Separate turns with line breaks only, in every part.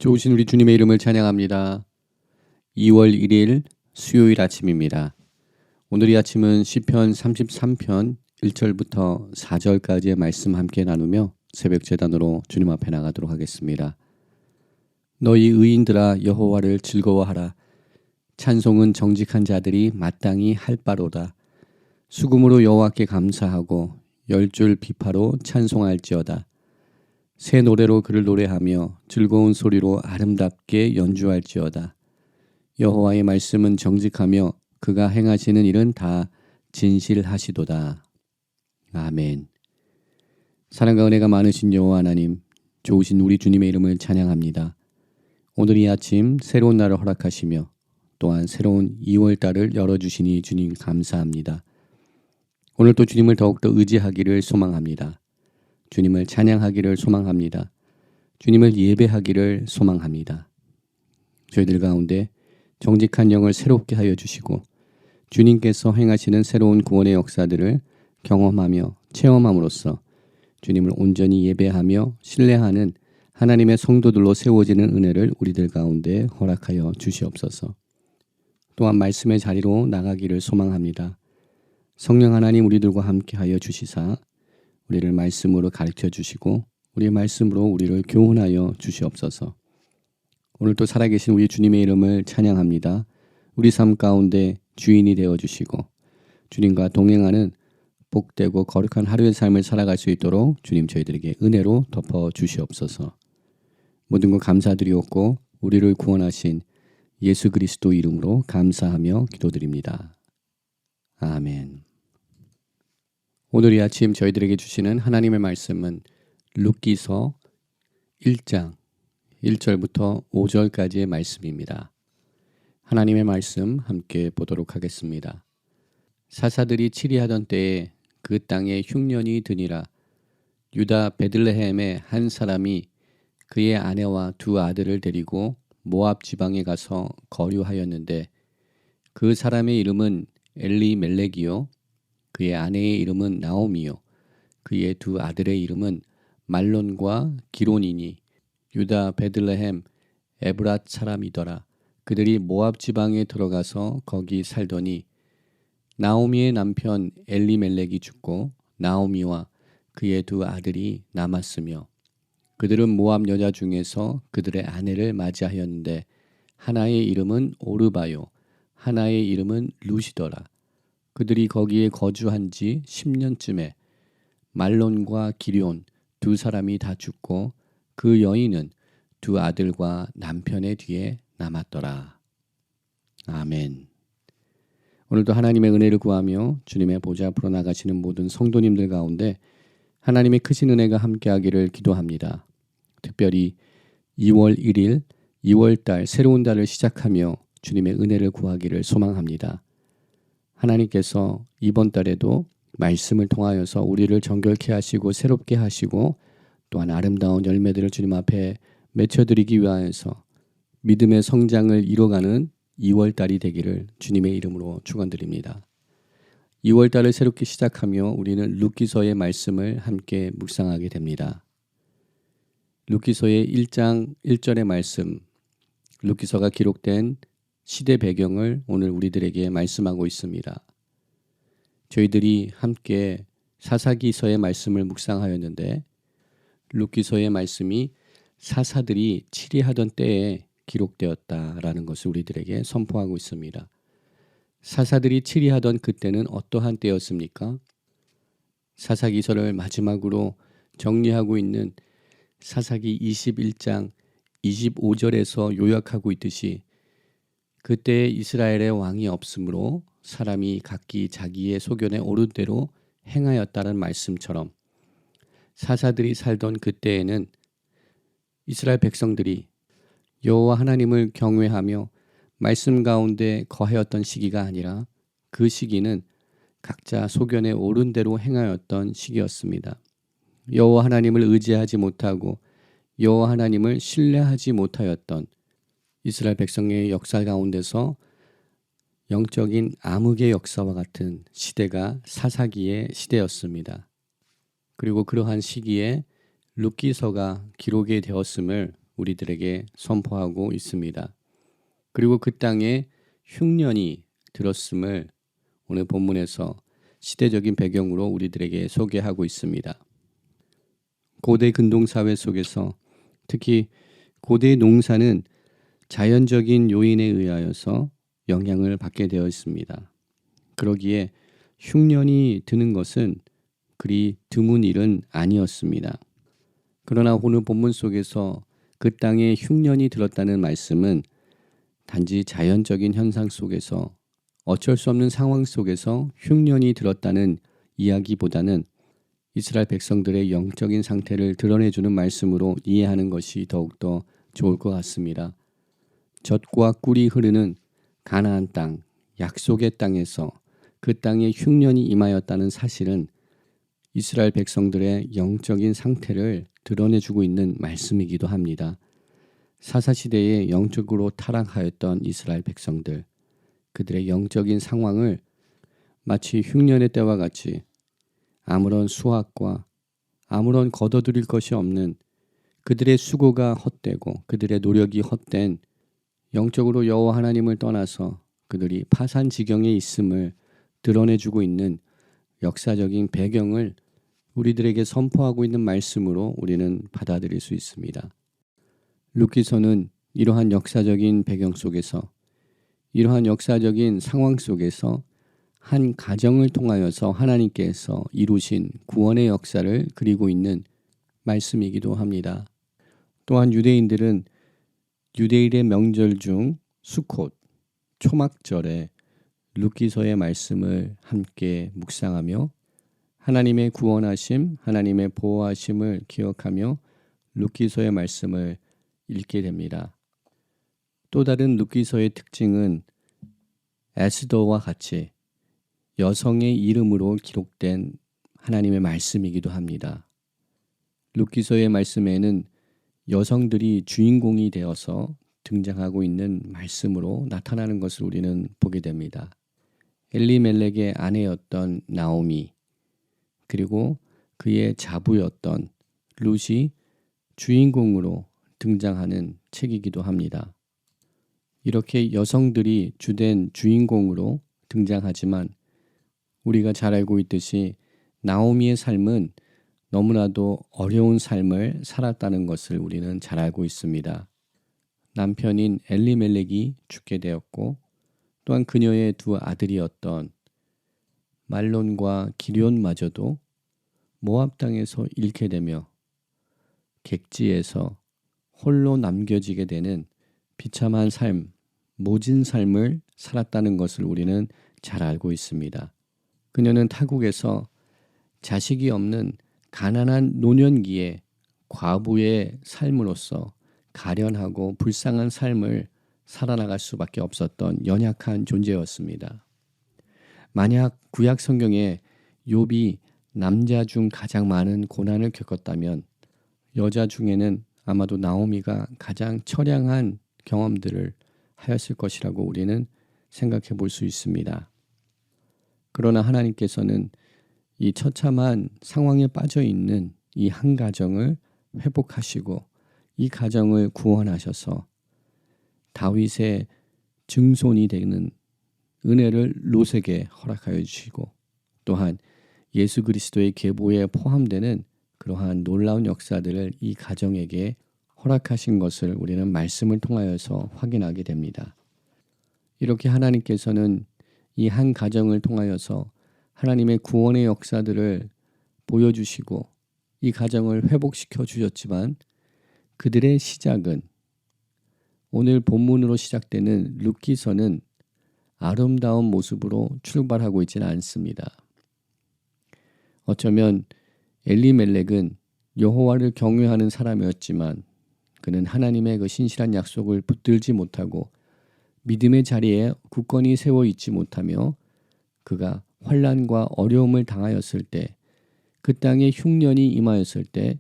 좋으신 우리 주님의 이름을 찬양합니다. 2월 1일 수요일 아침입니다. 오늘 이 아침은 시편 33편 1절부터 4절까지의 말씀 함께 나누며 새벽 제단으로 주님 앞에 나가도록 하겠습니다. 너희 의인들아 여호와를 즐거워하라. 찬송은 정직한 자들이 마땅히 할 바로다. 수금으로 여호와께 감사하고 열줄 비파로 찬송할지어다. 새 노래로 그를 노래하며 즐거운 소리로 아름답게 연주할지어다. 여호와의 말씀은 정직하며 그가 행하시는 일은 다 진실하시도다. 아멘. 사랑과 은혜가 많으신 여호와 하나님, 좋으신 우리 주님의 이름을 찬양합니다. 오늘 이 아침 새로운 날을 허락하시며 또한 새로운 2월달을 열어주시니 주님 감사합니다. 오늘 또 주님을 더욱더 의지하기를 소망합니다. 주님을 찬양하기를 소망합니다. 주님을 예배하기를 소망합니다. 저희들 가운데 정직한 영을 새롭게 하여 주시고 주님께서 행하시는 새로운 구원의 역사들을 경험하며 체험함으로써 주님을 온전히 예배하며 신뢰하는 하나님의 성도들로 세워지는 은혜를 우리들 가운데 허락하여 주시옵소서. 또한 말씀의 자리로 나가기를 소망합니다. 성령 하나님 우리들과 함께하여 주시사 우리를 말씀으로 가르쳐 주시고 우리의 말씀으로 우리를 교훈하여 주시옵소서. 오늘 또 살아계신 우리 주님의 이름을 찬양합니다. 우리 삶 가운데 주인이 되어주시고 주님과 동행하는 복되고 거룩한 하루의 삶을 살아갈 수 있도록 주님 저희들에게 은혜로 덮어 주시옵소서. 모든 것 감사드리옵고 우리를 구원하신 예수 그리스도 이름으로 감사하며 기도드립니다. 아멘. 오늘 이 아침 저희들에게 주시는 하나님의 말씀은 룻기서 1장 1절부터 5절까지의 말씀입니다. 하나님의 말씀 함께 보도록 하겠습니다. 사사들이 치리하던 때에 그 땅에 흉년이 드니라. 유다 베들레헴의 한 사람이 그의 아내와 두 아들을 데리고 모압 지방에 가서 거류하였는데 그 사람의 이름은 엘리멜렉이요 그의 아내의 이름은 나오미요 그의 두 아들의 이름은 말론과 기론이니 유다 베들레헴 에브랏 사람이더라. 그들이 모압 지방에 들어가서 거기 살더니 나오미의 남편 엘리멜렉이 죽고 나오미와 그의 두 아들이 남았으며 그들은 모압 여자 중에서 그들의 아내를 맞이하였는데 하나의 이름은 오르바요 하나의 이름은 룻이더라. 그들이 거기에 거주한 지 10년쯤에 말론과 기럨 두 사람이 다 죽고 그 여인은 두 아들과 남편의 뒤에 남았더라. 아멘. 오늘도 하나님의 은혜를 구하며 주님의 보좌 앞으로 나가시는 모든 성도님들 가운데 하나님의 크신 은혜가 함께하기를 기도합니다. 특별히 2월 1일 2월달 새로운 달을 시작하며 주님의 은혜를 구하기를 소망합니다. 하나님께서 이번 달에도 말씀을 통하여서 우리를 정결케 하시고 새롭게 하시고 또한 아름다운 열매들을 주님 앞에 맺혀드리기 위하여서 믿음의 성장을 이뤄가는 2월달이 되기를 주님의 이름으로 축원드립니다. 2월달을 새롭게 시작하며 우리는 룻기서의 말씀을 함께 묵상하게 됩니다. 룻기서의 1장 1절의 말씀, 룻기서가 기록된 시대 배경을 오늘 우리들에게 말씀하고 있습니다. 저희들이 함께 사사기서의 말씀을 묵상하였는데 룻기서의 말씀이 사사들이 치리하던 때에 기록되었다라는 것을 우리들에게 선포하고 있습니다. 사사들이 치리하던 그때는 어떠한 때였습니까? 사사기서를 마지막으로 정리하고 있는 사사기 21장 25절에서 요약하고 있듯이 그때 이스라엘의 왕이 없으므로 사람이 각기 자기의 소견에 오른 대로 행하였다는 말씀처럼 사사들이 살던 그때에는 이스라엘 백성들이 여호와 하나님을 경외하며 말씀 가운데 거하였던 시기가 아니라 그 시기는 각자 소견에 오른 대로 행하였던 시기였습니다. 여호와 하나님을 의지하지 못하고 여호와 하나님을 신뢰하지 못하였던 이스라엘 백성의 역사 가운데서 영적인 암흑의 역사와 같은 시대가 사사기의 시대였습니다. 그리고 그러한 시기에 룻기서가 기록이 되었음을 우리들에게 선포하고 있습니다. 그리고 그 땅에 흉년이 들었음을 오늘 본문에서 시대적인 배경으로 우리들에게 소개하고 있습니다. 고대 근동사회 속에서 특히 고대 농사는 자연적인 요인에 의하여서 영향을 받게 되어 있습니다. 그러기에 흉년이 드는 것은 그리 드문 일은 아니었습니다. 그러나 오늘 본문 속에서 그 땅에 흉년이 들었다는 말씀은 단지 자연적인 현상 속에서 어쩔 수 없는 상황 속에서 흉년이 들었다는 이야기보다는 이스라엘 백성들의 영적인 상태를 드러내주는 말씀으로 이해하는 것이 더욱더 좋을 것 같습니다. 젖과 꿀이 흐르는 가나안 땅, 약속의 땅에서 그 땅에 흉년이 임하였다는 사실은 이스라엘 백성들의 영적인 상태를 드러내주고 있는 말씀이기도 합니다. 사사시대에 영적으로 타락하였던 이스라엘 백성들, 그들의 영적인 상황을 마치 흉년의 때와 같이 아무런 수확과 아무런 거둬들일 것이 없는 그들의 수고가 헛되고 그들의 노력이 헛된 영적으로 여호와 하나님을 떠나서 그들이 파산 지경에 있음을 드러내주고 있는 역사적인 배경을 우리들에게 선포하고 있는 말씀으로 우리는 받아들일 수 있습니다. 룻기서는 이러한 역사적인 배경 속에서 이러한 역사적인 상황 속에서 한 가정을 통하여서 하나님께서 이루신 구원의 역사를 그리고 있는 말씀이기도 합니다. 또한 유대인들은 유대인의 명절 중 수콧, 초막절에 룻기서의 말씀을 함께 묵상하며 하나님의 구원하심, 하나님의 보호하심을 기억하며 룻기서의 말씀을 읽게 됩니다. 또 다른 룻기서의 특징은 에스더와 같이 여성의 이름으로 기록된 하나님의 말씀이기도 합니다. 룻기서의 말씀에는 여성들이 주인공이 되어서 등장하고 있는 말씀으로 나타나는 것을 우리는 보게 됩니다. 엘리멜렉의 아내였던 나오미, 그리고 그의 자부였던 룻이 주인공으로 등장하는 책이기도 합니다. 이렇게 여성들이 주된 주인공으로 등장하지만 우리가 잘 알고 있듯이 나오미의 삶은 너무나도 어려운 삶을 살았다는 것을 우리는 잘 알고 있습니다. 남편인 엘리멜렉이 죽게 되었고 또한 그녀의 두 아들이었던 말론과 기럨마저도 모압 땅에서 잃게 되며 객지에서 홀로 남겨지게 되는 비참한 삶, 모진 삶을 살았다는 것을 우리는 잘 알고 있습니다. 그녀는 타국에서 자식이 없는 가난한 노년기에 과부의 삶으로서 가련하고 불쌍한 삶을 살아나갈 수밖에 없었던 연약한 존재였습니다. 만약 구약 성경에 욥이 남자 중 가장 많은 고난을 겪었다면 여자 중에는 아마도 나오미가 가장 처량한 경험들을 하였을 것이라고 우리는 생각해 볼 수 있습니다. 그러나 하나님께서는 이 처참한 상황에 빠져 있는 이 한 가정을 회복하시고 이 가정을 구원하셔서 다윗의 증손이 되는 은혜를 롯에게 허락하여 주시고 또한 예수 그리스도의 계보에 포함되는 그러한 놀라운 역사들을 이 가정에게 허락하신 것을 우리는 말씀을 통하여서 확인하게 됩니다. 이렇게 하나님께서는 이 한 가정을 통하여서 하나님의 구원의 역사들을 보여주시고 이 가정을 회복시켜 주셨지만 그들의 시작은 오늘 본문으로 시작되는 룻기서는 아름다운 모습으로 출발하고 있지는 않습니다. 어쩌면 엘리멜렉은 여호와를 경외하는 사람이었지만 그는 하나님의 그 신실한 약속을 붙들지 못하고 믿음의 자리에 굳건히 세워 있지 못하며 그가 환난과 어려움을 당하였을 때, 그 땅에 흉년이 임하였을 때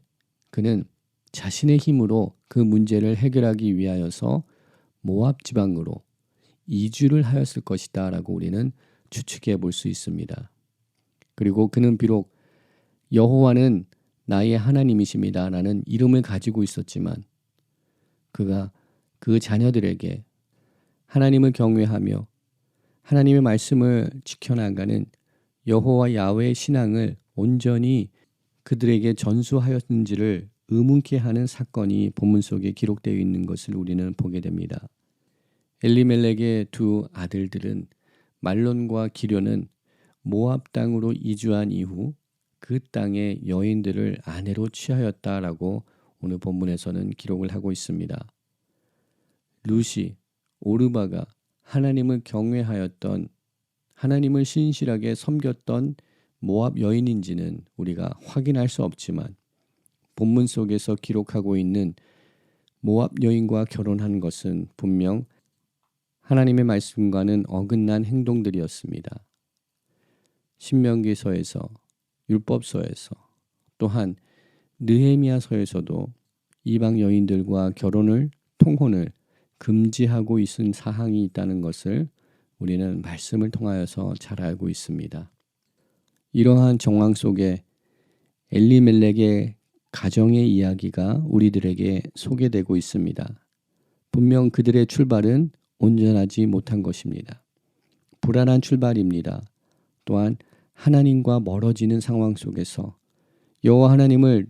그는 자신의 힘으로 그 문제를 해결하기 위하여서 모압 지방으로 이주를 하였을 것이다 라고 우리는 추측해 볼 수 있습니다. 그리고 그는 비록 여호와는 나의 하나님이십니다 라는 이름을 가지고 있었지만 그가 그 자녀들에게 하나님을 경외하며 하나님의 말씀을 지켜나가는 여호와 야훼의 신앙을 온전히 그들에게 전수하였는지를 의문케 하는 사건이 본문 속에 기록되어 있는 것을 우리는 보게 됩니다. 엘리멜렉의 두 아들들은 말론과 기련은 모압 땅으로 이주한 이후 그 땅의 여인들을 아내로 취하였다라고 오늘 본문에서는 기록을 하고 있습니다. 룻이 오르바가 하나님을 경외하였던 하나님을 신실하게 섬겼던 모압 여인인지는 우리가 확인할 수 없지만 본문 속에서 기록하고 있는 모압 여인과 결혼한 것은 분명 하나님의 말씀과는 어긋난 행동들이었습니다. 신명기서에서 율법서에서 또한 느헤미야서에서도 이방 여인들과 결혼을 통혼을 금지하고 있는 사항이 있다는 것을 우리는 말씀을 통하여서 잘 알고 있습니다. 이러한 정황 속에 엘리멜렉의 가정의 이야기가 우리들에게 소개되고 있습니다. 분명 그들의 출발은 온전하지 못한 것입니다. 불안한 출발입니다. 또한 하나님과 멀어지는 상황 속에서 여호와 하나님을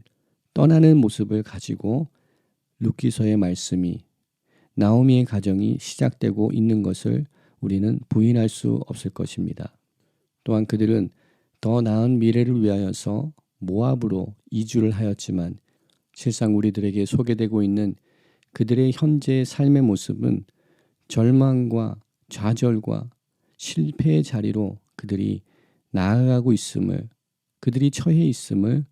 떠나는 모습을 가지고 룻기서의 말씀이 나오미의 가정이 시작되고 있는 것을 우리는 부인할 수 없을 것입니다. 또한 그들은 더 나은 미래를 위하여서 모압으로 이주를 하였지만 실상 우리들에게 소개되고 있는 그들의 현재의 삶의 모습은 절망과 좌절과 실패의 자리로 그들이 나아가고 있음을, 그들이 처해 있음을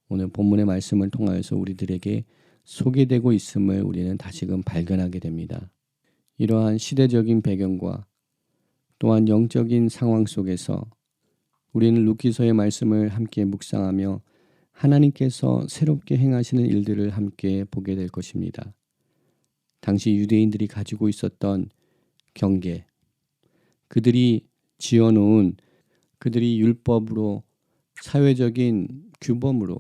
오늘 본문의 말씀을 통하여서 우리들에게 소개되고 있음을 우리는 다시금 발견하게 됩니다. 이러한 시대적인 배경과 또한 영적인 상황 속에서 우리는 룻기서의 말씀을 함께 묵상하며 하나님께서 새롭게 행하시는 일들을 함께 보게 될 것입니다. 당시 유대인들이 가지고 있었던 경계, 그들이 지어놓은 그들이 율법으로 사회적인 규범으로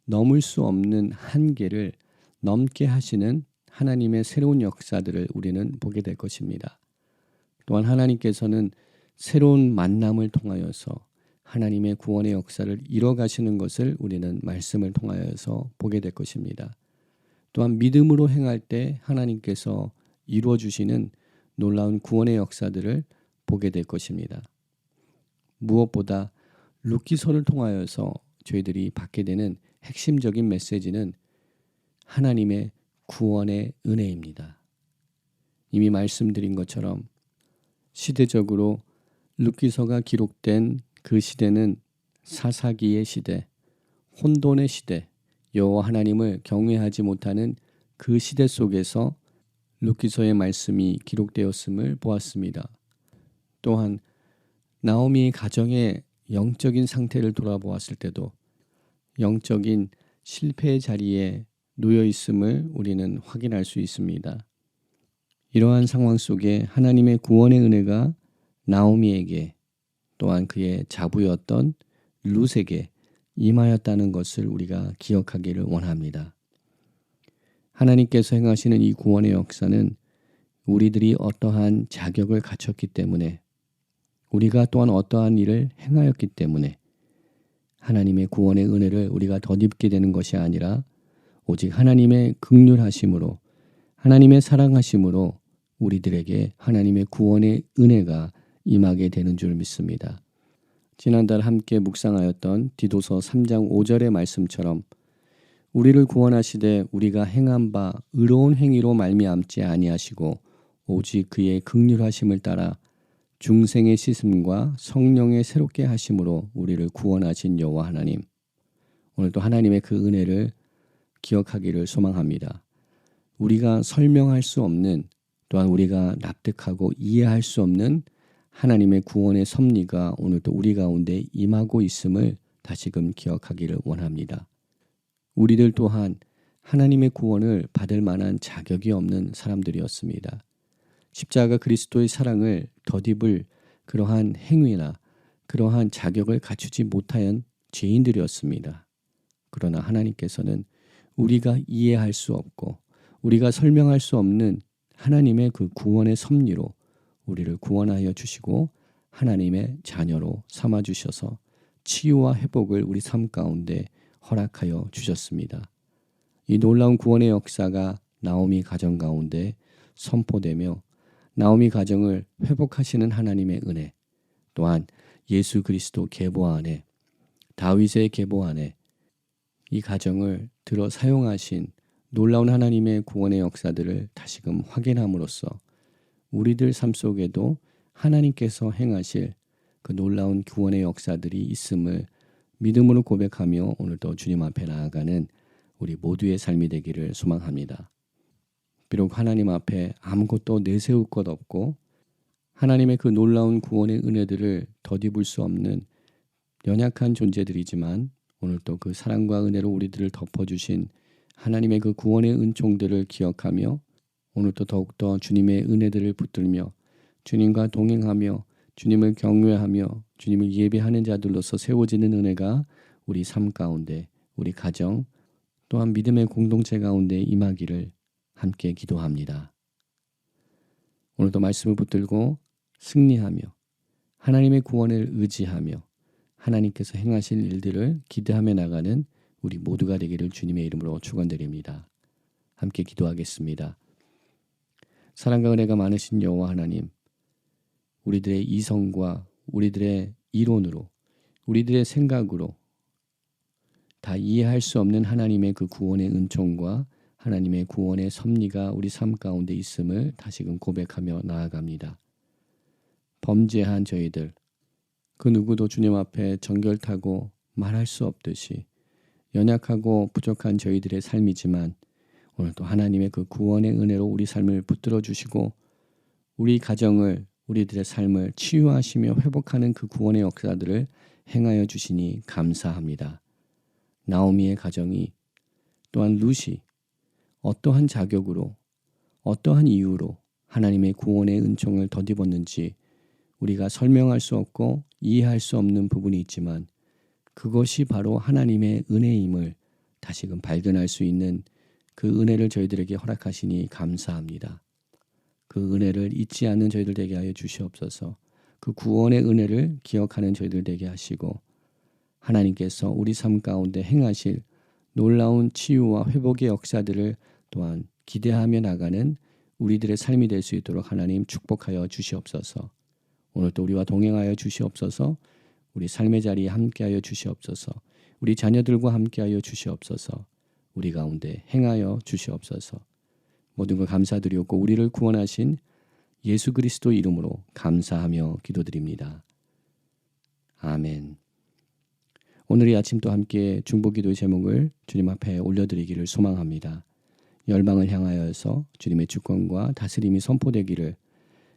넘을 수 없는 한계를 넘게 하시는 하나님의 새로운 역사들을 우리는 보게 될 것입니다. 또한 하나님께서는 새로운 만남을 통하여서 하나님의 구원의 역사를 이뤄가시는 것을 우리는 말씀을 통하여서 보게 될 것입니다. 또한 믿음으로 행할 때 하나님께서 이루어 주시는 놀라운 구원의 역사들을 보게 될 것입니다. 무엇보다 룻기서를 통하여서 저희들이 받게 되는 핵심적인 메시지는 하나님의 구원의 은혜입니다. 이미 말씀드린 것처럼 시대적으로 룻기서가 기록된 그 시대는 사사기의 시대, 혼돈의 시대, 여호와 하나님을 경외하지 못하는 그 시대 속에서 룻기서의 말씀이 기록되었음을 보았습니다. 또한 나오미의 가정의 영적인 상태를 돌아보았을 때도 영적인 실패의 자리에 놓여 있음을 우리는 확인할 수 있습니다. 이러한 상황 속에 하나님의 구원의 은혜가 나오미에게 또한 그의 자부였던 룻에게 임하였다는 것을 우리가 기억하기를 원합니다. 하나님께서 행하시는 이 구원의 역사는 우리들이 어떠한 자격을 갖췄기 때문에 우리가 또한 어떠한 일을 행하였기 때문에 하나님의 구원의 은혜를 우리가 덧입게 되는 것이 아니라 오직 하나님의 긍휼하심으로 하나님의 사랑하심으로 우리들에게 하나님의 구원의 은혜가 임하게 되는 줄 믿습니다. 지난달 함께 묵상하였던 디도서 3장 5절의 말씀처럼 우리를 구원하시되 우리가 행한 바 의로운 행위로 말미암지 아니하시고 오직 그의 긍휼하심을 따라 중생의 씻음과 성령의 새롭게 하심으로 우리를 구원하신 여호와 하나님, 오늘도 하나님의 그 은혜를 기억하기를 소망합니다. 우리가 설명할 수 없는, 또한 우리가 납득하고 이해할 수 없는 하나님의 구원의 섭리가 오늘도 우리 가운데 임하고 있음을 다시금 기억하기를 원합니다. 우리들 또한 하나님의 구원을 받을 만한 자격이 없는 사람들이었습니다. 십자가 그리스도의 사랑을 덧입을 그러한 행위나 그러한 자격을 갖추지 못한 죄인들이었습니다. 그러나 하나님께서는 우리가 이해할 수 없고 우리가 설명할 수 없는 하나님의 그 구원의 섭리로 우리를 구원하여 주시고 하나님의 자녀로 삼아 주셔서 치유와 회복을 우리 삶 가운데 허락하여 주셨습니다. 이 놀라운 구원의 역사가 나오미 가정 가운데 선포되며 나오미 가정을 회복하시는 하나님의 은혜, 또한 예수 그리스도 계보 안에, 다윗의 계보 안에 이 가정을 들어 사용하신 놀라운 하나님의 구원의 역사들을 다시금 확인함으로써 우리들 삶 속에도 하나님께서 행하실 그 놀라운 구원의 역사들이 있음을 믿음으로 고백하며 오늘도 주님 앞에 나아가는 우리 모두의 삶이 되기를 소망합니다. 비록 하나님 앞에 아무것도 내세울 것 없고 하나님의 그 놀라운 구원의 은혜들을 덧입을 수 없는 연약한 존재들이지만 오늘도 그 사랑과 은혜로 우리들을 덮어주신 하나님의 그 구원의 은총들을 기억하며 오늘도 더욱더 주님의 은혜들을 붙들며 주님과 동행하며 주님을 경외하며 주님을 예배하는 자들로서 세워지는 은혜가 우리 삶 가운데, 우리 가정, 또한 믿음의 공동체 가운데 임하기를 함께 기도합니다. 오늘도 말씀을 붙들고 승리하며 하나님의 구원을 의지하며 하나님께서 행하실 일들을 기대하며 나가는 우리 모두가 되기를 주님의 이름으로 축원드립니다. 함께 기도하겠습니다. 사랑과 은혜가 많으신 여호와 하나님, 우리들의 이성과 우리들의 이론으로, 우리들의 생각으로 다 이해할 수 없는 하나님의 그 구원의 은총과 하나님의 구원의 섭리가 우리 삶 가운데 있음을 다시금 고백하며 나아갑니다. 범죄한 저희들, 그 누구도 주님 앞에 정결타고 말할 수 없듯이 연약하고 부족한 저희들의 삶이지만 오늘도 하나님의 그 구원의 은혜로 우리 삶을 붙들어 주시고 우리 가정을, 우리들의 삶을 치유하시며 회복하는 그 구원의 역사들을 행하여 주시니 감사합니다. 나오미의 가정이, 또한 룻이 어떠한 자격으로, 어떠한 이유로 하나님의 구원의 은총을 덧입었는지 우리가 설명할 수 없고 이해할 수 없는 부분이 있지만 그것이 바로 하나님의 은혜임을 다시금 발견할 수 있는 그 은혜를 저희들에게 허락하시니 감사합니다. 그 은혜를 잊지 않는 저희들 되게 하여 주시옵소서. 그 구원의 은혜를 기억하는 저희들 되게 하시고 하나님께서 우리 삶 가운데 행하실 놀라운 치유와 회복의 역사들을 또한 기대하며 나가는 우리들의 삶이 될 수 있도록 하나님 축복하여 주시옵소서. 오늘도 우리와 동행하여 주시옵소서. 우리 삶의 자리에 함께하여 주시옵소서. 우리 자녀들과 함께하여 주시옵소서. 우리 가운데 행하여 주시옵소서. 모든 것 감사드리옵고 우리를 구원하신 예수 그리스도 이름으로 감사하며 기도드립니다. 아멘. 오늘 이 아침도 함께 중보기도의 제목을 주님 앞에 올려드리기를 소망합니다. 열방을 향하여서 주님의 주권과 다스림이 선포되기를,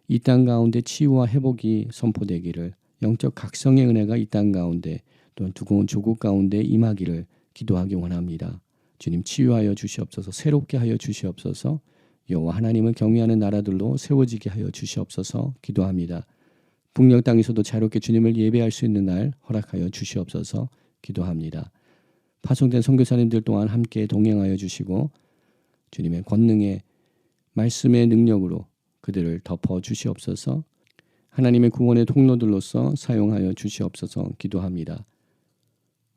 이 땅 가운데 치유와 회복이 선포되기를, 영적 각성의 은혜가 이 땅 가운데 또한 두꺼운 조국 가운데 임하기를 기도하기 원합니다. 주님 치유하여 주시옵소서. 새롭게 하여 주시옵소서. 여호와 하나님을 경외하는 나라들로 세워지게 하여 주시옵소서 기도합니다. 북녘 땅에서도 자유롭게 주님을 예배할 수 있는 날 허락하여 주시옵소서 기도합니다. 파송된 선교사님들 또한 함께 동행하여 주시고 주님의 권능의 말씀의 능력으로 그들을 덮어 주시옵소서. 하나님의 구원의 통로들로서 사용하여 주시옵소서 기도합니다.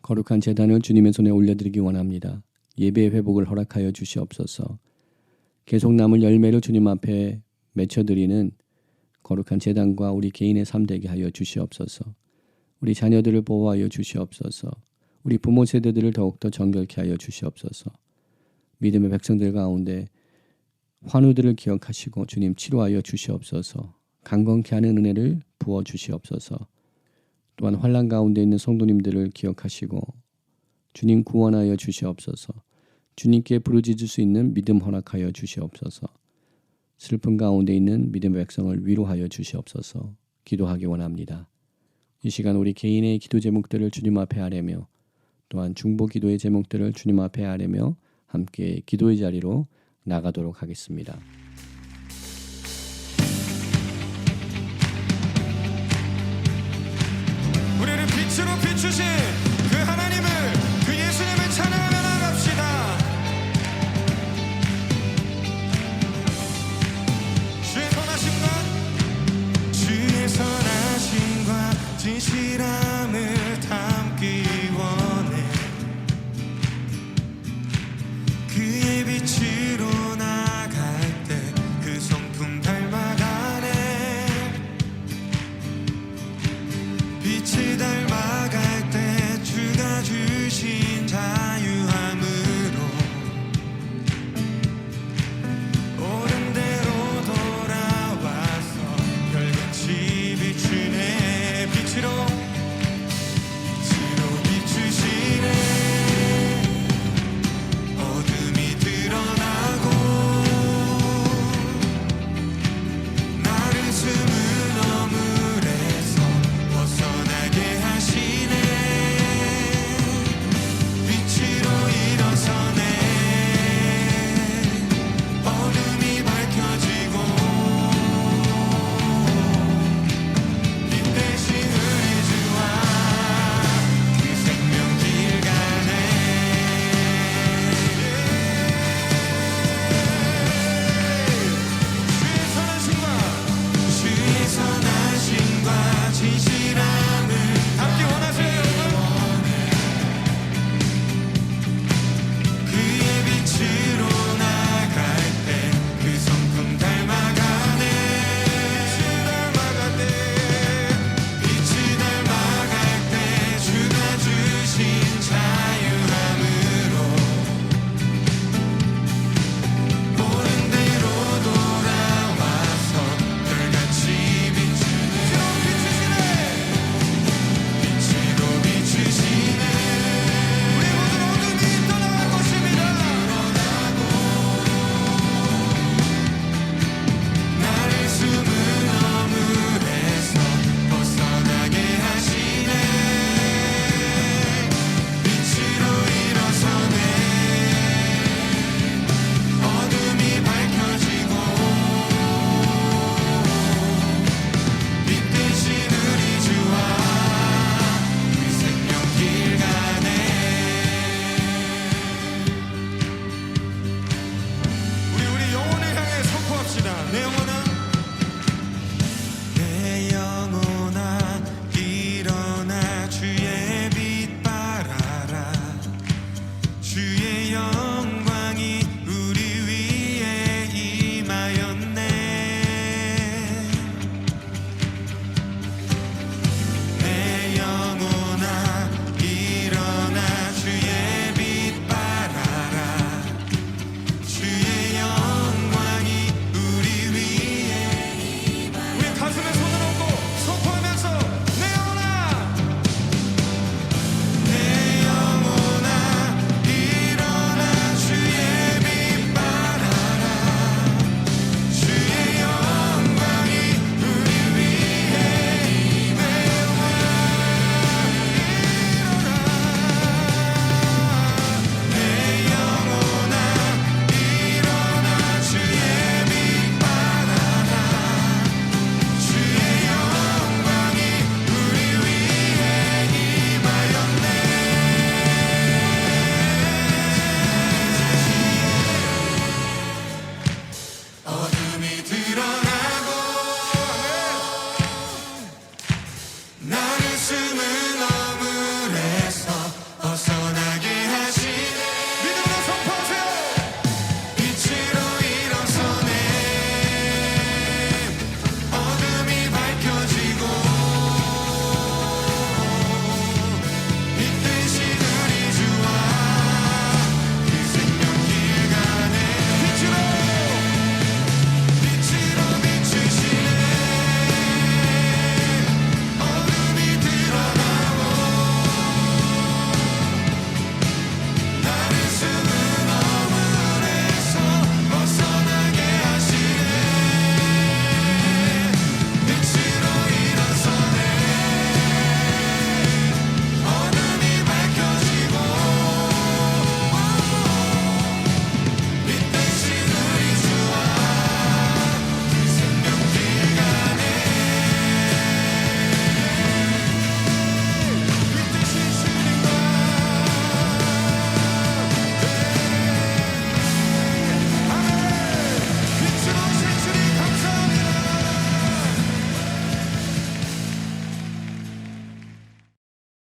거룩한 제단을 주님의 손에 올려드리기 원합니다. 예배의 회복을 허락하여 주시옵소서. 계속 남을 열매를 주님 앞에 맺혀드리는 거룩한 제단과 우리 개인의 삶 되게 하여 주시옵소서. 우리 자녀들을 보호하여 주시옵소서. 우리 부모 세대들을 더욱더 정결케 하여 주시옵소서. 믿음의 백성들 가운데 환우들을 기억하시고 주님 치료하여 주시옵소서. 강건케 하는 은혜를 부어 주시옵소서. 또한 환난 가운데 있는 성도님들을 기억하시고 주님 구원하여 주시옵소서. 주님께 부르짖을 수 있는 믿음 허락하여 주시옵소서. 슬픔 가운데 있는 믿음의 백성을 위로하여 주시옵소서 기도하기 원합니다. 이 시간 우리 개인의 기도 제목들을 주님 앞에 아뢰며 또한 중보 기도의 제목들을 주님 앞에 아뢰며 함께 기도의 자리로 나가도록 하겠습니다.
우리를 빛으로 비추신